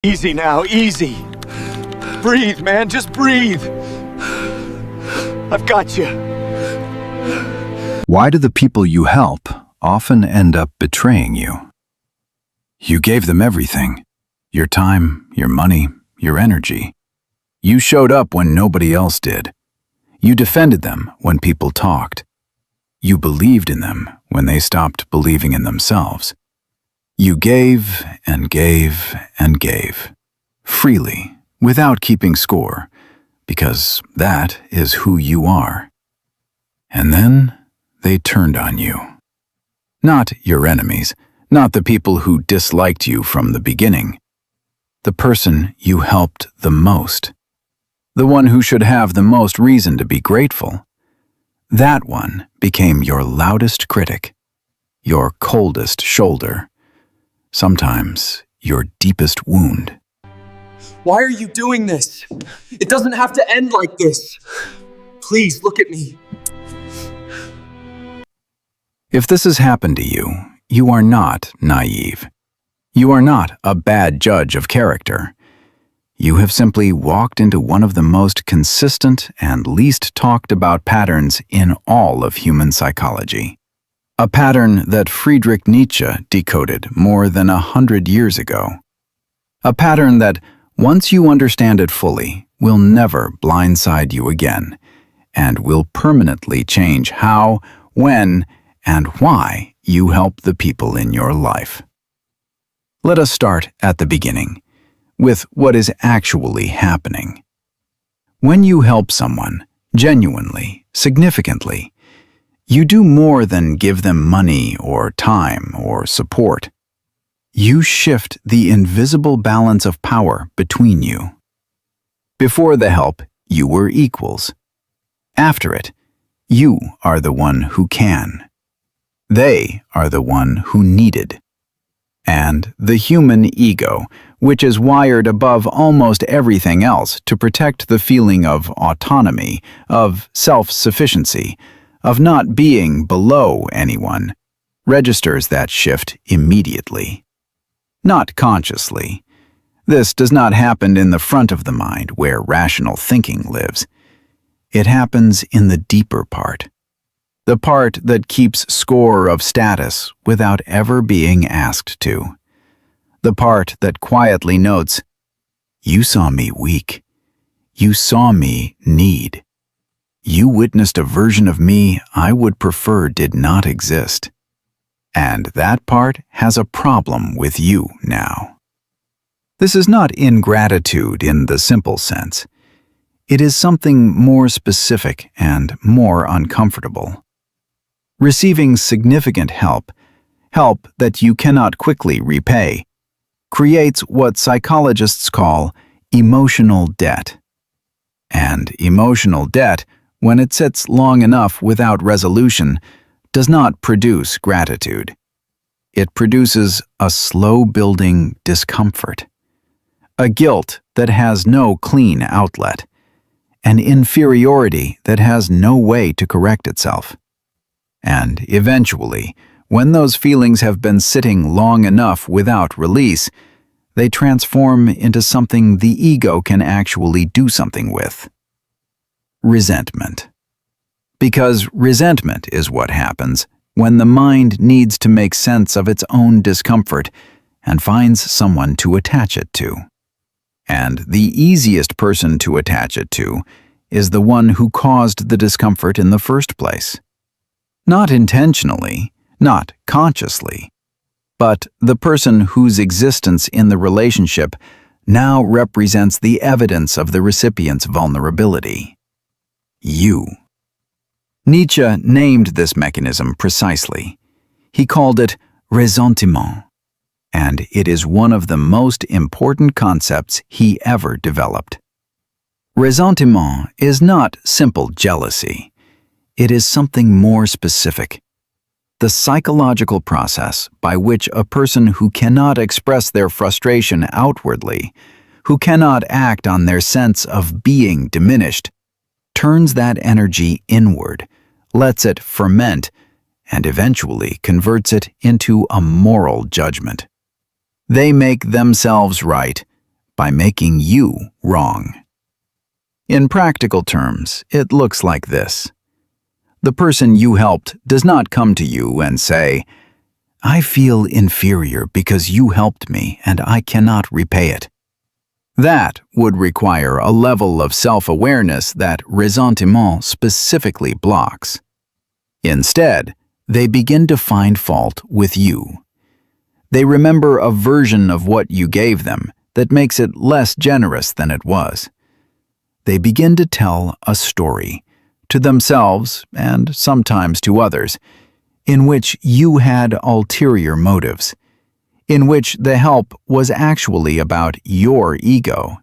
Easy now, easy. Breathe, man, just breathe. I've got you. Why do the people you help often end up betraying you? You gave them everything. Your time, your money, your energy. You showed up when nobody else did. You defended them when people talked. You believed in them when they stopped believing in themselves. You gave and gave and gave, freely, without keeping score, because that is who you are. And then they turned on you. Not your enemies, not the people who disliked you from the beginning. The person you helped the most. The one who should have the most reason to be grateful. That one became your loudest critic, your coldest shoulder, sometimes your deepest wound. Why are you doing this? It doesn't have to end like this. Please, look at me. If this has happened to you, you are not naive. You are not a bad judge of character. You have simply walked into one of the most consistent and least talked about patterns in all of human psychology. A pattern that Friedrich Nietzsche decoded more than 100 years ago. A pattern that, once you understand it fully, will never blindside you again, and will permanently change how, when, and why you help the people in your life. Let us start at the beginning, with what is actually happening. When you help someone, genuinely, significantly, you do more than give them money or time or support. You shift the invisible balance of power between you. Before the help, you were equals. After it, you are the one who can. They are the one who needed. And the human ego, which is wired above almost everything else to protect the feeling of autonomy, of self-sufficiency, of not being below anyone, registers that shift immediately. Not consciously. This does not happen in the front of the mind where rational thinking lives. It happens in the deeper part. The part that keeps score of status without ever being asked to. The part that quietly notes, "You saw me weak. You saw me need. You witnessed a version of me I would prefer did not exist. And that part has a problem with you now." This is not ingratitude in the simple sense. It is something more specific and more uncomfortable. Receiving significant help, help that you cannot quickly repay, creates what psychologists call emotional debt. And emotional debt, when it sits long enough without resolution, does not produce gratitude. It produces a slow-building discomfort, a guilt that has no clean outlet, an inferiority that has no way to correct itself. And eventually, when those feelings have been sitting long enough without release, they transform into something the ego can actually do something with. Resentment. Because resentment is what happens when the mind needs to make sense of its own discomfort and finds someone to attach it to. And the easiest person to attach it to is the one who caused the discomfort in the first place. Not intentionally, not consciously, but the person whose existence in the relationship now represents the evidence of the recipient's vulnerability. You. Nietzsche named this mechanism precisely. He called it ressentiment, and it is one of the most important concepts he ever developed. Ressentiment is not simple jealousy. It is something more specific. The psychological process by which a person who cannot express their frustration outwardly, who cannot act on their sense of being diminished, turns that energy inward, lets it ferment, and eventually converts it into a moral judgment. They make themselves right, by making you wrong. In practical terms, it looks like this. The person you helped does not come to you and say, "I feel inferior because you helped me and I cannot repay it." That would require a level of self-awareness that ressentiment specifically blocks. Instead, they begin to find fault with you. They remember a version of what you gave them that makes it less generous than it was. They begin to tell a story, to themselves and sometimes to others, in which you had ulterior motives, in which the help was actually about your ego,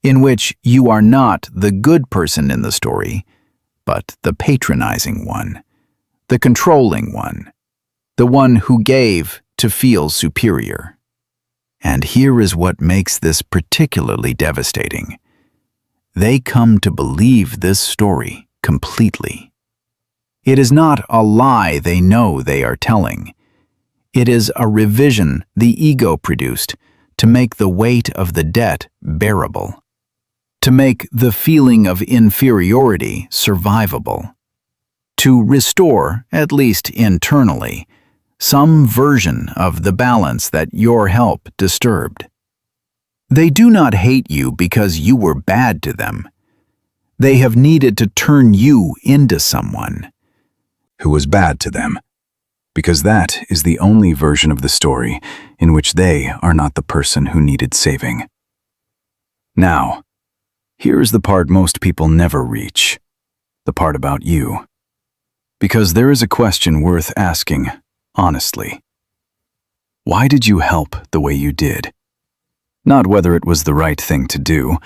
in which you are not the good person in the story, but the patronizing one, the controlling one, the one who gave to feel superior. And here is what makes this particularly devastating. They come to believe this story completely. It is not a lie they know they are telling. It is a revision the ego produced to make the weight of the debt bearable, to make the feeling of inferiority survivable, to restore, at least internally, some version of the balance that your help disturbed. They do not hate you because you were bad to them. They have needed to turn you into someone who was bad to them, because that is the only version of the story in which they are not the person who needed saving. Now, here is the part most people never reach, the part about you. Because there is a question worth asking, honestly. Why did you help the way you did? Not whether it was the right thing to do,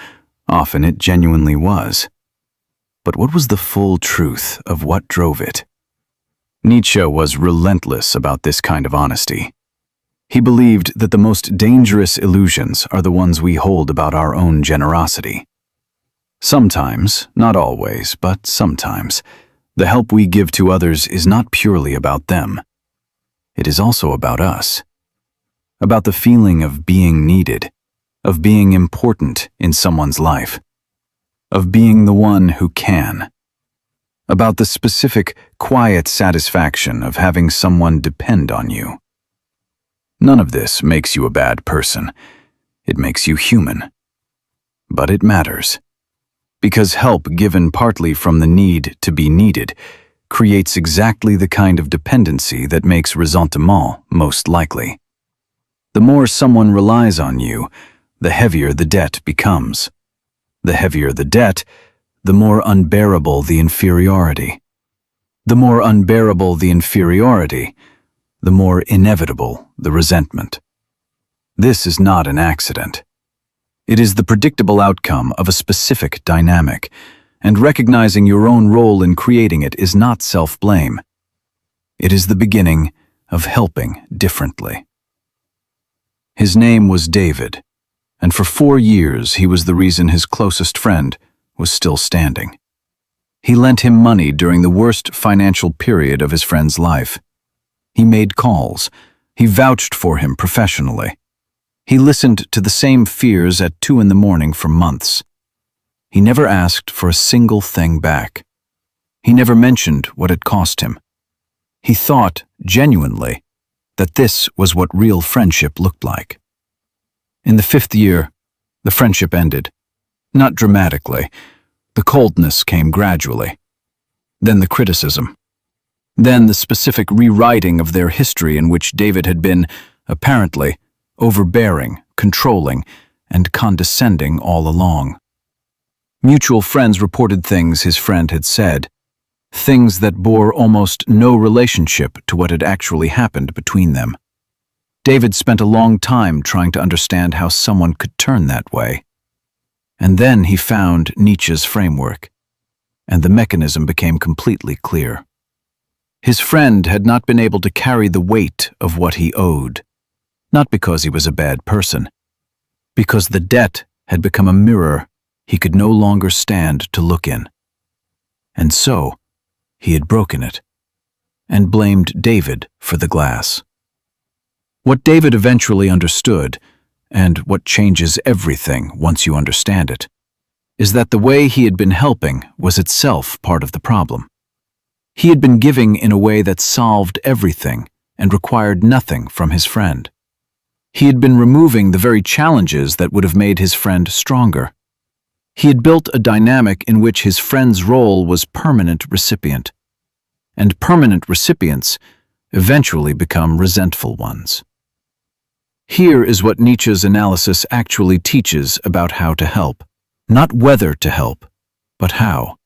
often it genuinely was. But what was the full truth of what drove it? Nietzsche was relentless about this kind of honesty. He believed that the most dangerous illusions are the ones we hold about our own generosity. Sometimes, not always, but sometimes, the help we give to others is not purely about them. It is also about us. About the feeling of being needed, of being important in someone's life, of being the one who can. About the specific, quiet satisfaction of having someone depend on you. None of this makes you a bad person. It makes you human. But it matters. Because help given partly from the need to be needed creates exactly the kind of dependency that makes ressentiment most likely. The more someone relies on you, the heavier the debt becomes. The heavier the debt, the more unbearable the inferiority. The more unbearable the inferiority, the more inevitable the resentment. This is not an accident. It is the predictable outcome of a specific dynamic, and recognizing your own role in creating it is not self-blame. It is the beginning of helping differently. His name was David, and for 4 years he was the reason his closest friend was still standing. He lent him money during the worst financial period of his friend's life. He made calls. He vouched for him professionally. He listened to the same fears at 2 a.m. for months. He never asked for a single thing back. He never mentioned what it cost him. He thought, genuinely, that this was what real friendship looked like. In the 5th year, the friendship ended. Not dramatically. The coldness came gradually. Then the criticism. Then the specific rewriting of their history in which David had been, apparently, overbearing, controlling, and condescending all along. Mutual friends reported things his friend had said, things that bore almost no relationship to what had actually happened between them. David spent a long time trying to understand how someone could turn that way. And then he found Nietzsche's framework, and the mechanism became completely clear. His friend had not been able to carry the weight of what he owed, not because he was a bad person, because the debt had become a mirror he could no longer stand to look in. And so, he had broken it, and blamed David for the glass. What David eventually understood, and what changes everything once you understand it, is that the way he had been helping was itself part of the problem. He had been giving in a way that solved everything and required nothing from his friend. He had been removing the very challenges that would have made his friend stronger. He had built a dynamic in which his friend's role was permanent recipient, and permanent recipients eventually become resentful ones. Here is what Nietzsche's analysis actually teaches about how to help. Not whether to help, but how.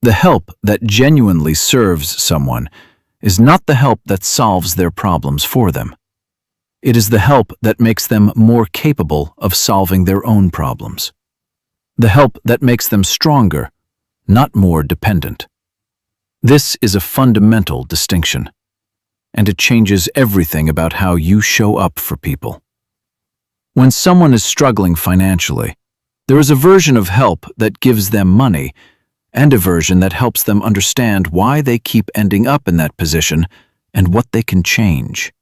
The help that genuinely serves someone is not the help that solves their problems for them. It is the help that makes them more capable of solving their own problems. The help that makes them stronger, not more dependent. This is a fundamental distinction, and it changes everything about how you show up for people. When someone is struggling financially, there is a version of help that gives them money and a version that helps them understand why they keep ending up in that position and what they can change.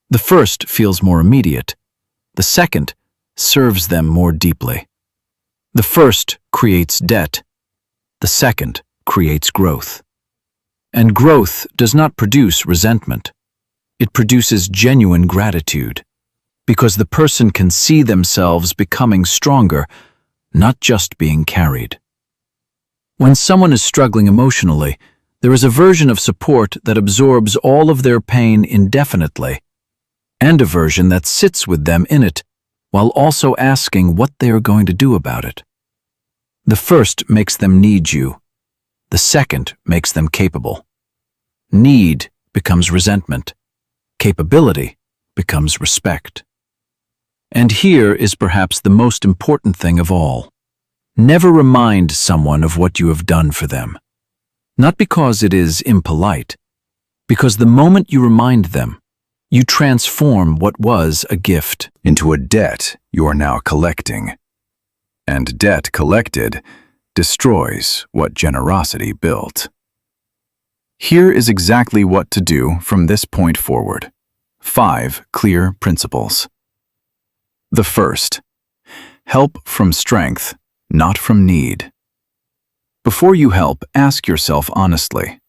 The first feels more immediate. The second serves them more deeply. The first creates debt. The second creates growth. And growth does not produce resentment. It produces genuine gratitude, because the person can see themselves becoming stronger, not just being carried. When someone is struggling emotionally, there is a version of support that absorbs all of their pain indefinitely, and a version that sits with them in it, while also asking what they are going to do about it. The first makes them need you. The second makes them capable. Need becomes resentment. Capability becomes respect. And here is perhaps the most important thing of all. Never remind someone of what you have done for them. Not because it is impolite, because the moment you remind them, you transform what was a gift into a debt you are now collecting. And debt collected destroys what generosity built. Here is exactly what to do from this point forward. 5 clear principles. The first, help from strength, not from need. Before you help, ask yourself honestly,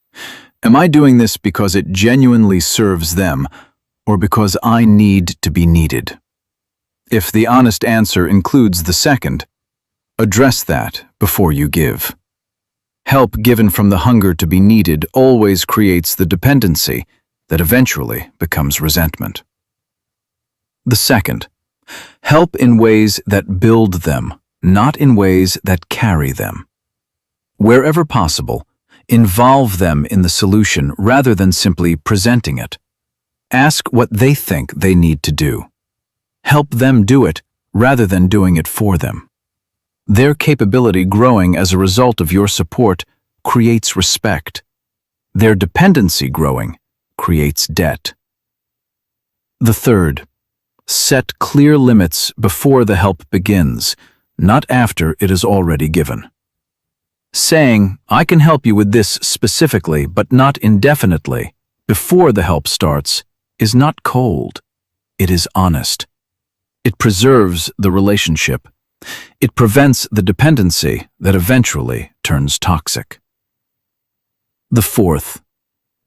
am I doing this because it genuinely serves them, or because I need to be needed? If the honest answer includes the second, address that before you give. Help given from the hunger to be needed always creates the dependency that eventually becomes resentment. The second, help in ways that build them, not in ways that carry them. Wherever possible, involve them in the solution rather than simply presenting it. Ask what they think they need to do. Help them do it rather than doing it for them. Their capability growing as a result of your support creates respect. Their dependency growing creates debt. The third, set clear limits before the help begins, not after it is already given. Saying, I can help you with this specifically, but not indefinitely, before the help starts, is not cold. It is honest. It preserves the relationship. It prevents the dependency that eventually turns toxic. The fourth,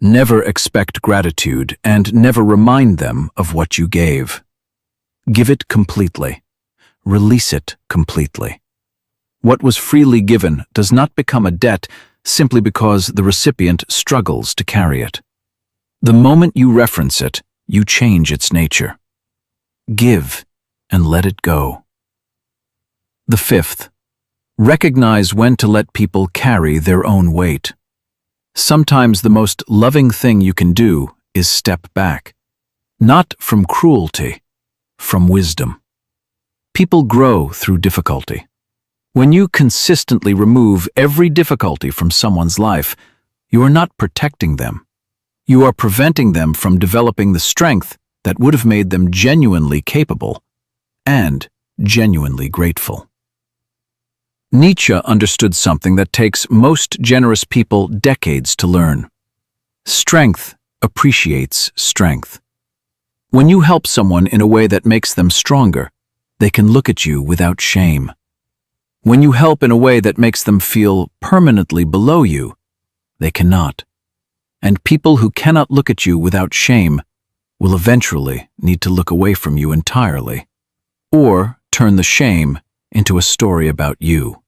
never expect gratitude and never remind them of what you gave. Give it completely. Release it completely. What was freely given does not become a debt simply because the recipient struggles to carry it. The moment you reference it, you change its nature. Give and let it go. The fifth, recognize when to let people carry their own weight. Sometimes the most loving thing you can do is step back. Not from cruelty, from wisdom. People grow through difficulty. When you consistently remove every difficulty from someone's life, you are not protecting them. You are preventing them from developing the strength that would have made them genuinely capable and genuinely grateful. Nietzsche understood something that takes most generous people decades to learn. Strength appreciates strength. When you help someone in a way that makes them stronger, they can look at you without shame. When you help in a way that makes them feel permanently below you, they cannot. And people who cannot look at you without shame will eventually need to look away from you entirely, or turn the shame into a story about you.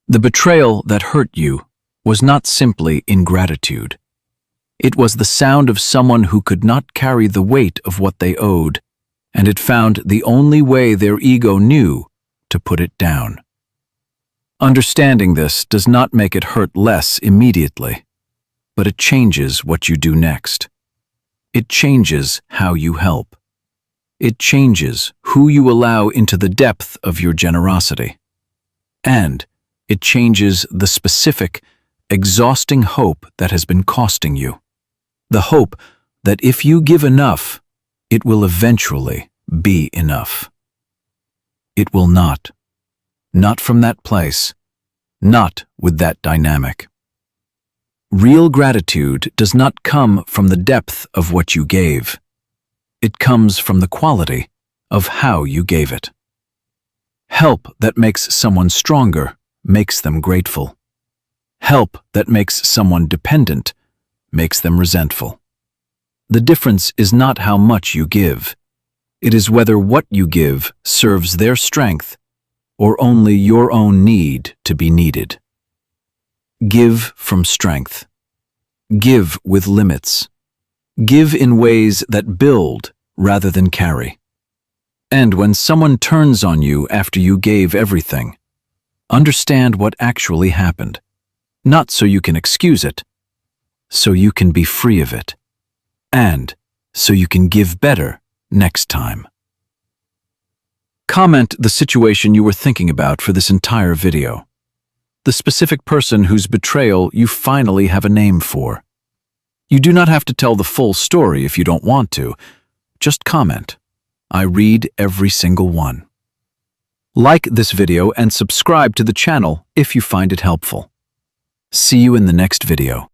The betrayal that hurt you was not simply ingratitude. It was the sound of someone who could not carry the weight of what they owed, and had found the only way their ego knew to put it down. Understanding this does not make it hurt less immediately, but it changes what you do next. It changes how you help. It changes who you allow into the depth of your generosity. And it changes the specific, exhausting hope that has been costing you. The hope that if you give enough, it will eventually be enough. It will not. Not from that place. Not with that dynamic. Real gratitude does not come from the depth of what you gave. It comes from the quality of how you gave it. Help that makes someone stronger makes them grateful. Help that makes someone dependent makes them resentful. The difference is not how much you give. It is whether what you give serves their strength or only your own need to be needed. Give from strength. Give with limits. Give in ways that build rather than carry. And when someone turns on you after you gave everything, understand what actually happened, not so you can excuse it, so you can be free of it, and so you can give better next time. Comment the situation you were thinking about for this entire video. The specific person whose betrayal you finally have a name for. You do not have to tell the full story if you don't want to. Just comment. I read every single one. Like this video and subscribe to the channel if you find it helpful. See you in the next video.